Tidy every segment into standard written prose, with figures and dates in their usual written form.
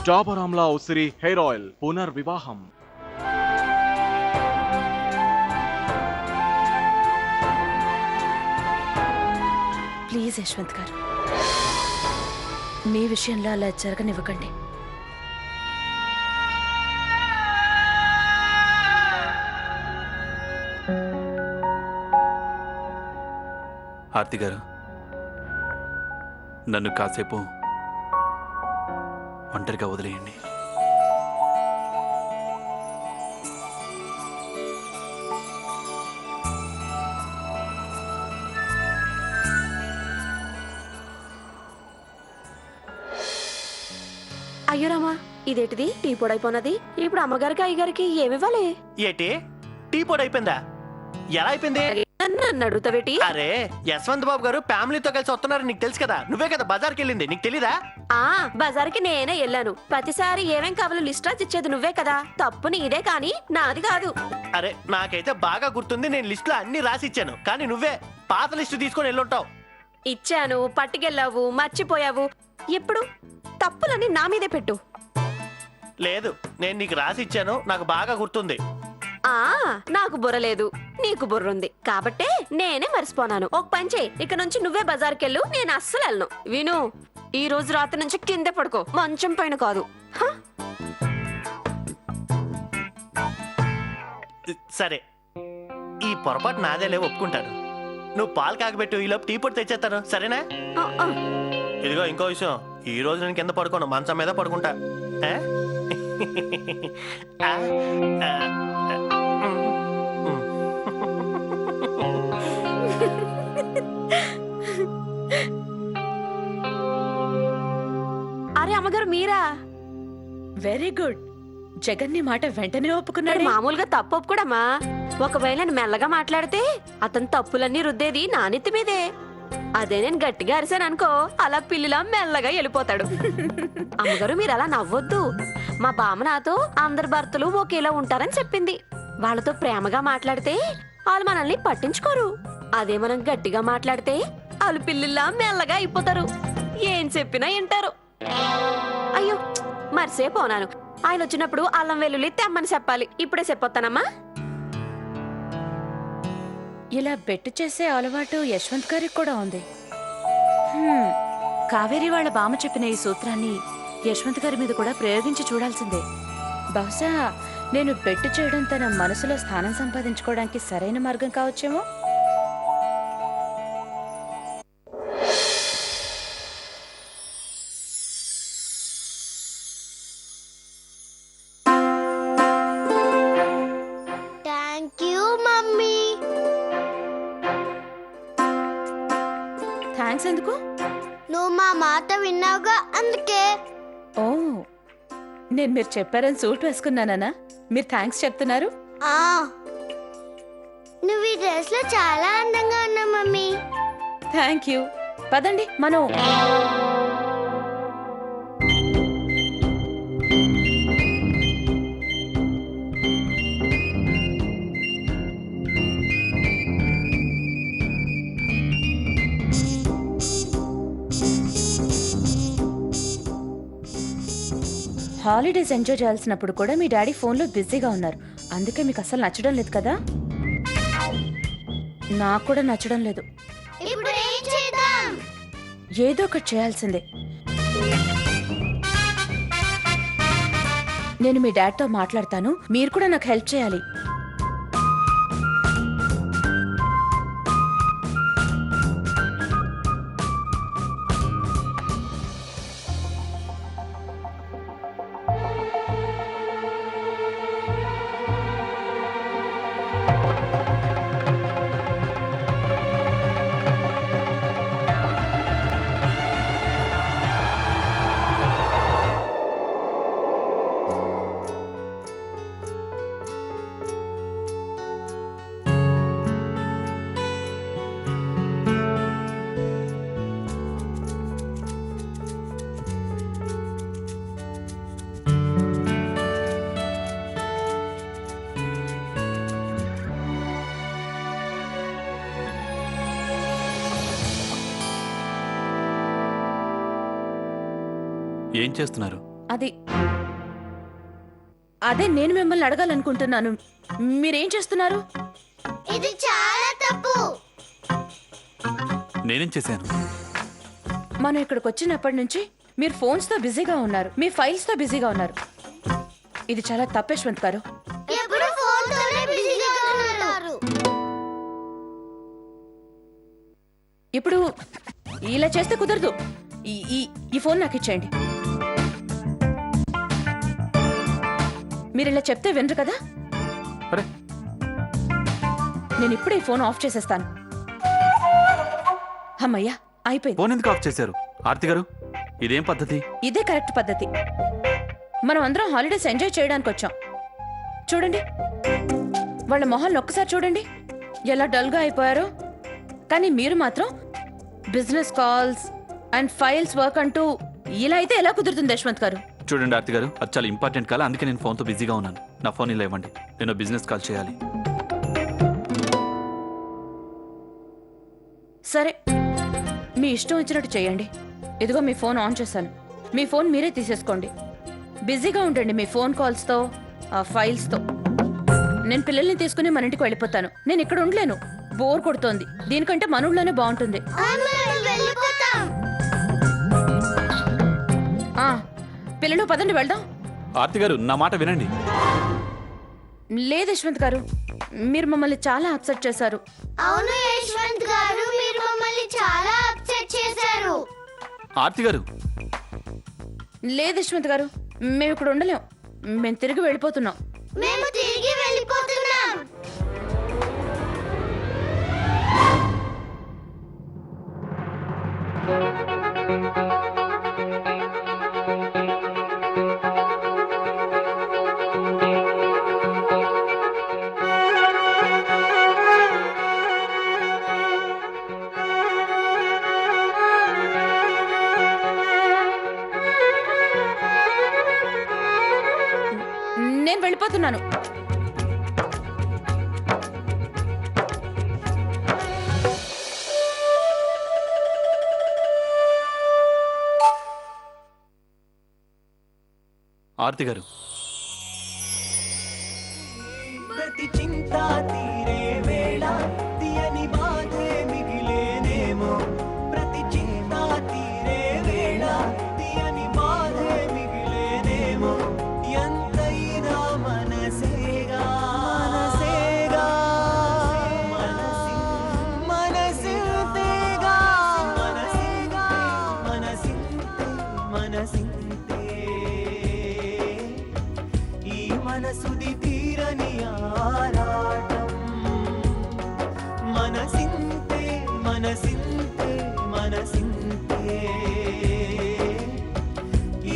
డాబర్ ఆమ్లా ఉసిరి hair oil పునర్వివాహం. Please Yashwant గారు, మీ విషయంలో అలా జరగనివ్వకండి. ఆర్తి గారు, నన్ను కాసేపు ఒంటరిగా వదిలేయండి. అయ్యో రామా, ఇదేటిది టీ పొడైపోయినది. ఇప్పుడు అమ్మగారికి అయ్యగారికి ఏమివ్వాలి? ఏటి టీ పొడి అయిపోయిందా? ఎలా అయిపోయింది? నన్ను అడుగుతావేటి? అరే యశ్వంత్ బాబు గారు ఫ్యామిలీతో కలిసి వస్తున్నారు, నీకు తెలుసు కదా. నువ్వే కదా బజార్కి వెళ్ళింది, నీకు తెలీదా? బజార్కి నేనే వెళ్ళాను. ప్రతిసారి ఏమేం కావాలో లిస్ట్ రాసి ఇచ్చేది నువ్వే కదా. తప్పు నీదే కానీ నాది కాదు. అరే నాకైతే బాగా గుర్తుంది, నేను లిస్ట్ లో అన్ని రాసి ఇచ్చాను. కానీ నువ్వే పాత లిస్టు తీసుకొని వెళ్ళుంటావు. ఇచ్చాను, పట్టుకెళ్ళావు, మర్చిపోయావు. ఇప్పుడు తప్పులన్నీ నా మీదే పెట్టు. లేదు, నేను నీకు రాసి ఇచ్చాను, నాకు బాగా గుర్తుంది. నాకు బుర్ర లేదు, నీకు బుర్ర ఉంది కాబట్టే నేనే మర్చిపోనాను. ఒక పని చేయి, ఇక నుంచి నువ్వే బజార్కెళ్ళు, నేను అస్సలు వెళ్ళను. విను, ఈ రోజు రాత్రి నుంచి కింద పడుకో, మంచం పైన కాదు. సరే, ఈ పొరపాటు నాదేలే, ఒప్పుకుంటాను. నువ్వు పాలు కాకబెట్టు, ఈలోపు టీ పొడి తెచ్చేస్తాను, సరేనా? ఇదిగో ఇంకో విషయం, ఈ రోజు నేను కింద పడుకోను, మంచం మీద పడుకుంటా. అరే అమ్మగారు మీరా? Very good. జగన్ నీ మాట వెంటనే ఒప్పుకున్నాడు. మామూలుగా తప్పు ఒప్పుకోడమ్మా. ఒకవేళ నేను మెల్లగా మాట్లాడితే అతను తప్పులన్నీ రుద్దేది నా నెత్తి మీదే. అదే నేను గట్టిగా అరిశాను అనుకో, అలా పిల్లిలా మెల్లగా వెళ్ళిపోతాడు. అమ్మగారు మీరు అలా నవ్వొద్దు. మా బామ్మ నాతో అందరి భర్తలు ఒకేలా ఉంటారని చెప్పింది. వాళ్ళతో ప్రేమగా మాట్లాడితే వాళ్ళు మనల్ని పట్టించుకోరు. అదే మనం గట్టిగా మాట్లాడితే వాళ్ళు పిల్లిలా మెల్లగా అయిపోతారు. ఏం చెప్పినా వింటారు. అయ్యో మర్చిపోనాను, ఆయన వచ్చినప్పుడు అల్లం వెల్లుల్లి తెమ్మని చెప్పాలి. ఇప్పుడే చెప్పొస్తానమ్మా. ఇలా బెట్టు చేసే అలవాటు యశ్వంత్ గారికి కూడా ఉంది. కావేరి వాళ్ళ బామ్మ చెప్పిన ఈ సూత్రాన్ని యశ్వంత్ గారి మీద కూడా ప్రయోగించి చూడాల్సిందే. బహుశా నేను బెట్టు చేయడం తన మనసులో స్థానం సంపాదించుకోవడానికి సరైన మార్గం కావచ్చేమో. థ్యాంక్స్ ఎందుకు? నువ్వు మా మాట విన్నావుగా, అందుకే. ఓ, నేను మీరు చెప్పారని సూట్ వేసుకున్నానా? మీరు థ్యాంక్స్ చెప్తున్నారు? నువ్వు ఈ డ్రెస్ లో చాలా అందంగా ఉన్నావు మమ్మీ. Thank you. పదండి మనం. హాలిడేస్ ఎంజాయ్ చేయాల్సినప్పుడు కూడా మీ డాడీ ఫోన్లో బిజీగా ఉన్నారు. అందుకే మీకు అసలు నచ్చడం లేదు కదా? నాకు కూడా నచ్చడం లేదు. ఇప్పుడు ఏం చేద్దాం? ఏదో ఒకటి చేయాల్సిందే. నేను మీ డాడ్తో మాట్లాడతాను, మీరు కూడా నాకు హెల్ప్ చేయాలి. ఏం చేస్తున్నారు? అదే నేను మిమ్మల్ని అడగాలనుకుంటున్నాను. మీరేం చేస్తున్నారు? ఇది చాలా తప్పు. నేనేం చేశాను? మనం ఇక్కడికి వచ్చినప్పటి నుంచి మీరు ఫోన్స్తో బిజీగా ఉన్నారు, మీ ఫైల్స్తో బిజీగా ఉన్నారు. ఇది చాలా తప్పు యశ్వంత్ గారు. ఎప్పుడు ఫోన్తోనే బిజీగా ఉన్నారు. ఇప్పుడు ఇలా చేస్తే కుదరదు. ఈ ఫోన్ నాకు ఇచ్చేయండి. మీరు ఇలా చెప్తే వినరు కదా. అరే నేను ఇప్పుడే ఈ ఫోన్ ఆఫ్ చేసేస్తాను. అమ్మయ్యా, అయిపోయింది. ఫోన్ ఎందుకు ఆఫ్ చేశారు? ఆర్తి గారు, ఇదేం పద్ధతి? ఇదే కరెక్ట్ పద్ధతి. మనం అందరం హాలిడేస్ ఎంజాయ్ చేయడానికి వచ్చాం. చూడండి, వాళ్ళ మొహాలను ఒక్కసారి చూడండి, ఎలా డల్గా అయిపోయారో. కానీ మీరు మాత్రం business calls and files work అంటూ ఇలా అయితే ఎలా కుదురుతుంది యశ్వంత్ గారు? చూడండి ఆర్తి గారు, అది చాలా ఇంపార్టెంట్ కాల్, అందుకే నేను ఫోన్తో బిజీగా ఉన్నాను. నా ఫోన్ ఇలా ఇవ్వండి, నేను బిజినెస్ కాల్ చేయాలి. సరే, మీ ఇష్టం వచ్చినట్టు చేయండి. ఇదిగో మీ ఫోన్ ఆన్ చేశాను. మీ ఫోన్ మీరే తీసేసుకోండి. బిజీగా ఉండండి మీ ఫోన్ కాల్స్తో, ఆ ఫైల్స్తో. నేను పిల్లల్ని తీసుకుని మన ఇంటికి వెళ్ళిపోతాను. నేను ఇక్కడ ఉండలేను, బోర్ కొడుతోంది. దీనికంటే మన ఊళ్ళోనే బాగుంటుంది. వెళ్ళిపోతాం. ఆ, పిల్లలు పదండి వెళ్దాం. ఆర్తి గారు, నా మాట వినండి. లేదు యశ్వంత్ గారు, మీరు మమ్మల్ని చాలా అప్సెట్ చేశారు. అవును యశ్వంత్ గారు, మీరు మమ్మల్ని చాలా అప్సెట్ చేశారు. ఆర్తి గారు, లేదు యశ్వంత్ గారు, మేము ఇక్కడ ఉండలేం. మేము తిరిగి వెళ్ళిపోతున్నాం. మేము తిరిగి వెళ్ళిపోతున్నాం. నేను వెళ్ళిపోతున్నాను. ఆర్తి గారు, ప్రతి చింత తీరే వేళ తీయని బాధే మిగిలేనేమో. ప్రతి చింత తీరే వేళ తీయని బాధే మిగిలేనేమో. ఎంతైనా మనసేగా మనసేగా మనసింతేగా మనసేగా మనసింతే మనసింతే. ఈ మనసుది తీరని ఆరాటం. మనసింతే మనసింతే మనసింతే.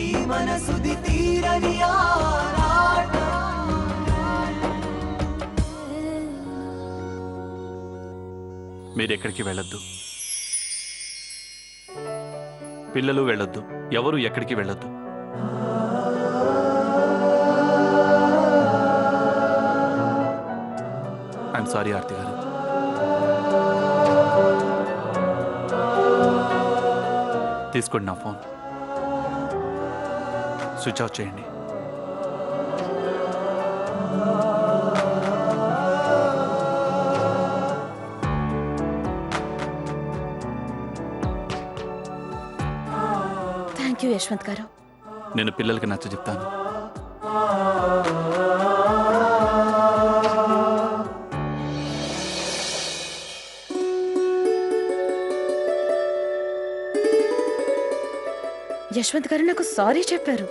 ఈ మనసుది తీరని ఆరాటం. మీరు ఎక్కడికి వెళ్ళొద్దు, పిల్లలు వెళ్ళొద్దు, ఎవరు ఎక్కడికి వెళ్ళొద్దు. ఐఎమ్ సారీ ఆర్తి గారు. తీసుకోండి నా ఫోన్, స్విచ్ ఆఫ్ చేయండి. థ్యాంక్ యూ యశ్వంత్ గారు. నేను పిల్లలకి నచ్చ చెప్తాను. యశ్వంత్ గారు నాకు సారీ చెప్పారు.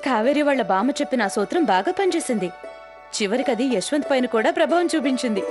కావేరి వాళ్ళ బామ్మ చెప్పిన ఆ సూత్రం బాగా పనిచేసింది. చివరికి అది యశ్వంత్ పైన కూడా ప్రభావం చూపించింది.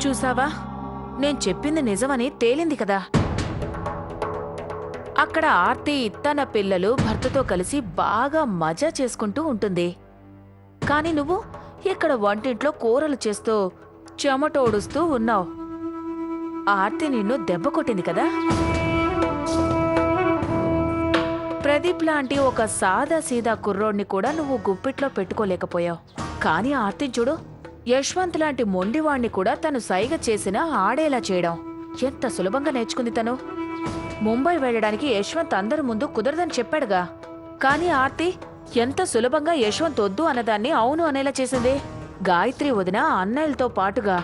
చూసావా, నేను చెప్పింది నిజమని తేలింది కదా. అక్కడ ఆర్తి తన పిల్లలు భర్తతో కలిసి బాగా మజా చేసుకుంటూ ఉంటుంది. కాని నువ్వు ఇక్కడ వంటింట్లో కూరలు చేస్తూ చెమటోడుస్తూ ఉన్నావు. ఆర్తి నిన్ను దెబ్బ కొట్టింది కదా. ప్రదీప్ లాంటి ఒక సాదా సీదా కుర్రోడ్ని కూడా నువ్వు గుప్పిట్లో పెట్టుకోలేకపోయావు. కాని ఆర్తిని చూడు, యశ్వంత్ లాంటి మొండివాణ్ణి కూడా తను సైగ చేసినా ఆడేలా చేయడం ఎంత సులభంగా నేర్చుకుంది తను. ముంబై వెళ్ళడానికి యశ్వంత్ అందరి ముందు కుదరదని చెప్పాడుగా. కాని ఆర్తి ఎంత సులభంగా యశ్వంత్ వద్దు అన్నదాన్ని అవును అనేలా చేసింది. గాయత్రి వదిన అన్నయ్యలతో పాటుగా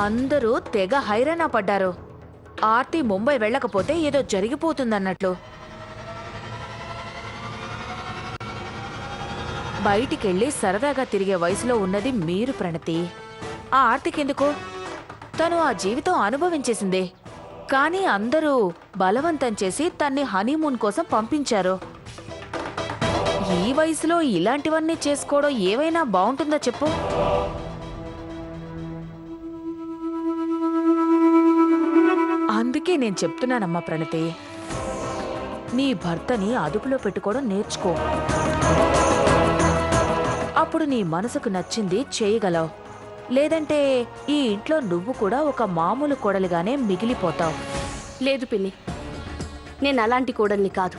అందరూ తెగ హైరాణ పడ్డారు. ఆర్తి ముంబై వెళ్ళకపోతే ఏదో జరిగిపోతుందన్నట్లు. బయటికెళ్ళి సరదాగా తిరిగే వయసులో ఉన్నది మీరు ప్రణతి. ఆ ఆర్తికెందుకు? తను ఆ జీవితం అనుభవించేసింది. కానీ అందరూ బలవంతం చేసి తన్ని హనీమూన్ కోసం పంపించారు. ఈ వయసులో ఇలాంటివన్నీ చేసుకోవడం ఏవైనా బాగుంటుందా చెప్పు? అందుకే నేను చెప్తున్నానమ్మా ప్రణతి, నీ భర్తని అదుపులో పెట్టుకోవడం నేర్చుకో. అప్పుడు నీ మనసుకు నచ్చింది చేయగలవు. లేదంటే ఈ ఇంట్లో నువ్వు కూడా ఒక మామూలు కోడలిగానే మిగిలిపోతావు. లేదు పిన్ని, నేను అలాంటి కోడల్ని కాదు.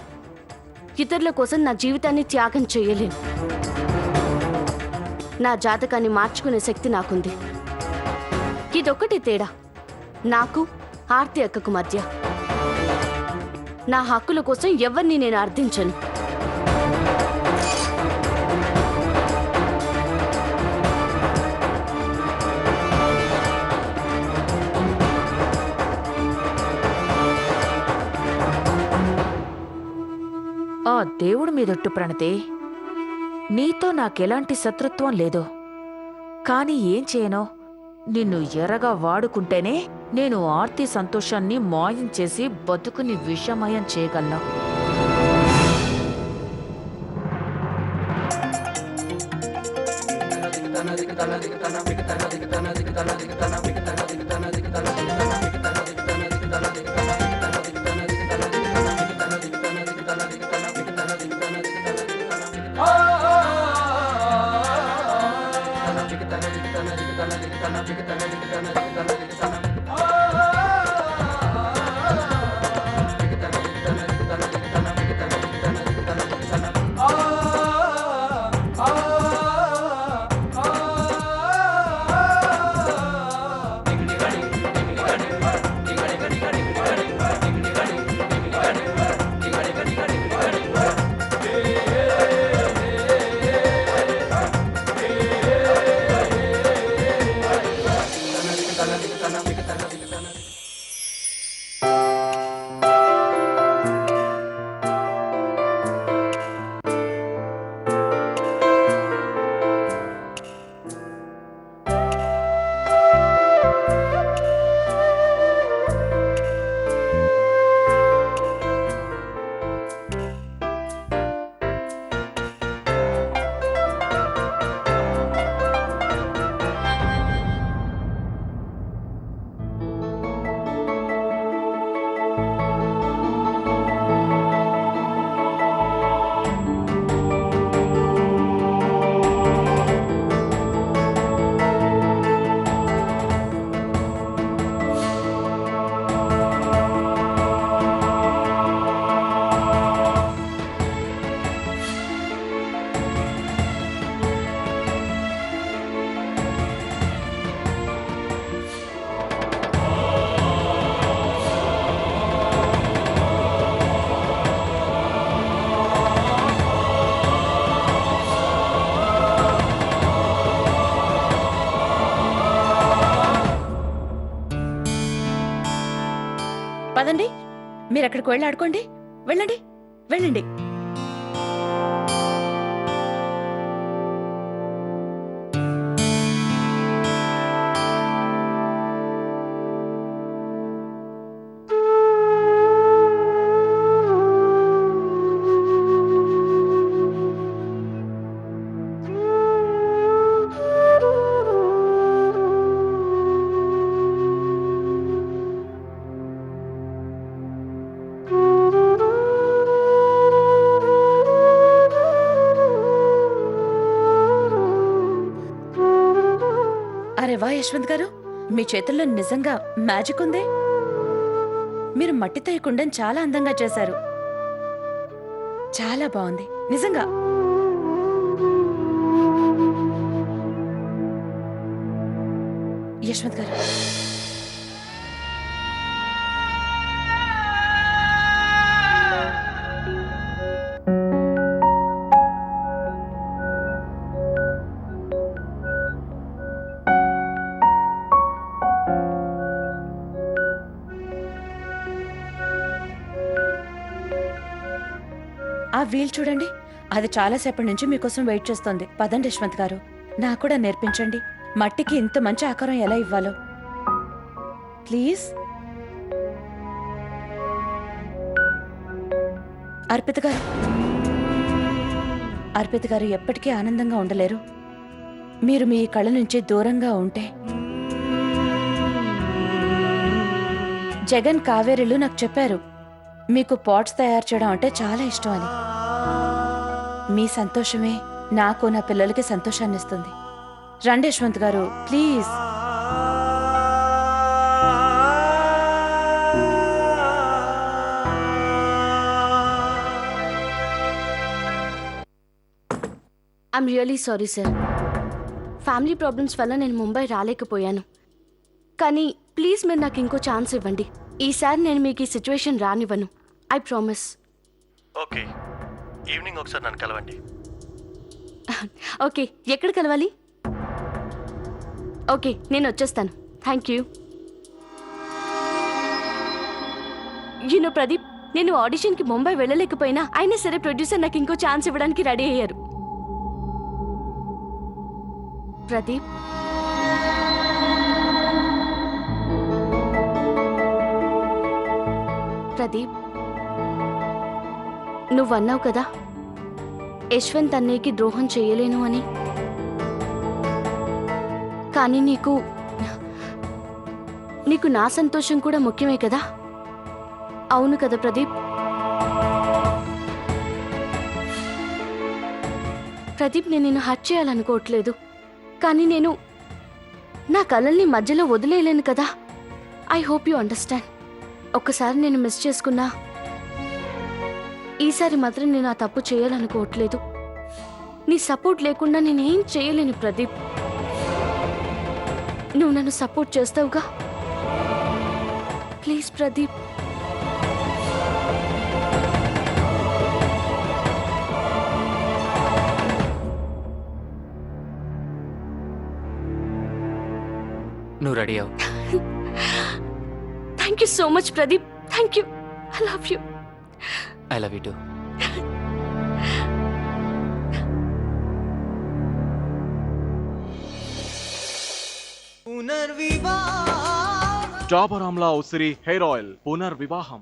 ఇతరుల కోసం నా జీవితాన్ని త్యాగం చేయలేను. నా జాతకాన్ని మార్చుకునే శక్తి నాకుంది. ఇదొక్కటి తేడా నాకు ఆర్తి అక్కకు మధ్య. నా హక్కుల కోసం ఎవరిని నేను అర్థించను. ఆ దేవుడి మీదొట్టు ప్రణతి, నీతో నాకెలాంటి శత్రుత్వం లేదు. కాని ఏం చేయను, నిన్ను ఎర్రగా వాడుకుంటేనే నేను ఆర్తి సంతోషాన్ని మాయం చేసి బతుకుని విషమయం చేయగలను. పదండి, మీరక్కడికి వెళ్ళి ఆడుకోండి. వెళ్ళండి వెళ్ళండి. అరే వా యశ్వంత్ గారు, మీ చేతుల్లో నిజంగా మ్యాజిక్ ఉంది. మీరు మట్టితో ఈ కుండని చాలా అందంగా చేశారు. చాలా బాగుంది నిజంగా. యశ్వంత్ గారు, ఆ వీల్ చూడండి, అది చాలాసేపటి నుంచి మీకోసం వెయిట్ చేస్తోంది. పదండి యశ్వంత్ గారు, నాకు కూడా నేర్పించండి మట్టికి ఇంత మంచి ఆకారం ఎలా ఇవ్వాలో. ప్లీజ్. అర్పిత గారు, అర్పిత గారు ఎప్పటికీ ఆనందంగా ఉండలేరు. మీరు మీ కళ నుంచి దూరంగా ఉంటే. జగన్, కావేరీలు నాకు చెప్పారు మీకు పాట్స్ తయారు చేయడం అంటే చాలా ఇష్టం అని. మీ సంతోషమే నాకు, నా పిల్లలకి సంతోషాన్ని ఇస్తుంది. రండి యశ్వంత్ గారు, please. I'm really sorry sir. Family problems వల్ల నేను ముంబై రాలేకపోయాను. కానీ ప్లీజ్ మీరు నాకు ఇంకో ఛాన్స్ ఇవ్వండి. ఈసారి నేను మీకు ఈ సిచ్యువేషన్ రానివ్వను. I promise. ఓకే, ఈవినింగ్ ఒకసారి నన్ను కలవండి. ఓకే, ఎక్కడ కలవాలి? ఓకే, నేను వచ్చేస్తాను. Thank you. యూనో ప్రదీప్, నేను ఆడిషన్కి ముంబై వెళ్ళలేకపోయినా అయినా సరే ప్రొడ్యూసర్ నాకు ఇంకో ఛాన్స్ ఇవ్వడానికి రెడీ అయ్యారు. ప్రదీప్, ప్రదీప్, నువ్వన్నావు కదా యశ్వంత్ అన్నయ్యకి ద్రోహం చేయలేను అని. కానీ నీకు నా సంతోషం కూడా ముఖ్యమే కదా? అవును కదా ప్రదీప్? ప్రదీప్, నేను నిన్ను హర్ట్ చేయాలనుకోవట్లేదు. కానీ నేను నా కలల్ని మధ్యలో వదిలేయలేను కదా. I hope you understand. ఒక్కసారి నేను మిస్ చేసుకున్నా, ఈసారి మాత్రం నేను ఆ తప్పు చేయాలనుకోవట్లేదు. నీ సపోర్ట్ లేకుండా నేనేం చేయలేను ప్రదీప్. నువ్వు నన్ను సపోర్ట్ చేస్తావుగా? ప్లీజ్ ప్రదీప్. నువ్వు రెడీ అవు. Thank you so much Pradeep. Thank you. I love you. I love you too. పునర్వివాహ జాబరామ్లా ఉసిరి హెయిర్ ఆయిల్ పునర్వివాహం.